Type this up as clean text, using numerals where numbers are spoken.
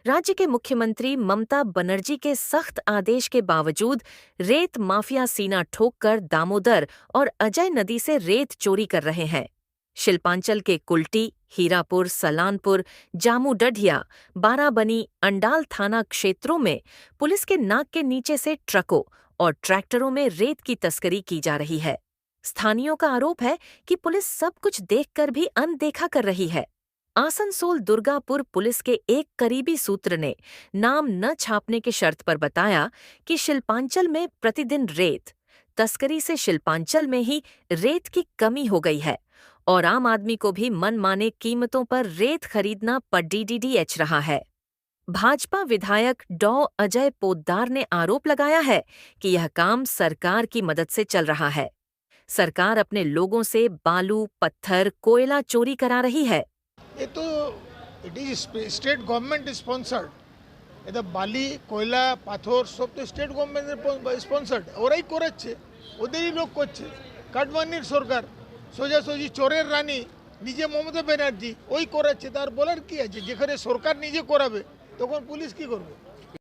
राज्य के मुख्यमंत्री ममता बनर्जी के सख्त आदेश के बावजूद रेत माफिया सीना ठोककर दामोदर और अजय नदी से रेत चोरी कर रहे हैं। शिल्पांचल के कुल्टी, हीरापुर, सलानपुर, जामू डढ़िया, बाराबनी, अंडाल थाना क्षेत्रों में पुलिस के नाक के नीचे से ट्रकों और ट्रैक्टरों में रेत की तस्करी की जा रही है। स्थानीयों का आरोप है कि पुलिस सब कुछ देखकर भी अनदेखा कर रही है। आसनसोल दुर्गापुर पुलिस के एक करीबी सूत्र ने नाम न छापने की शर्त पर बताया कि शिल्पांचल में प्रतिदिन रेत तस्करी से शिल्पांचल में ही रेत की कमी हो गई है और आम आदमी को भी मनमाने कीमतों पर रेत खरीदना पड़ीडीडीएच रहा है। भाजपा विधायक डॉ अजय पोद्दार ने आरोप लगाया है कि यह काम सरकार की मदद से चल रहा है। सरकार अपने लोगों से बालू, पत्थर, कोयला चोरी करा रही है। ये तो it is state government sponsored. এটা বালি কয়লা পাথর সব তো স্টেট গভর্নমেন্টের স্পন্সার্ড, ওরাই করাচ্ছে, ওদেরই লোক করছে। কাটমানির সরকার সোজাসুজি চোরের রানী নিজে মমতা ব্যানার্জি ওই করাচ্ছে। তার বলার কি আছে? যেখানে সরকার নিজে করাবে তখন পুলিশ কি করবে?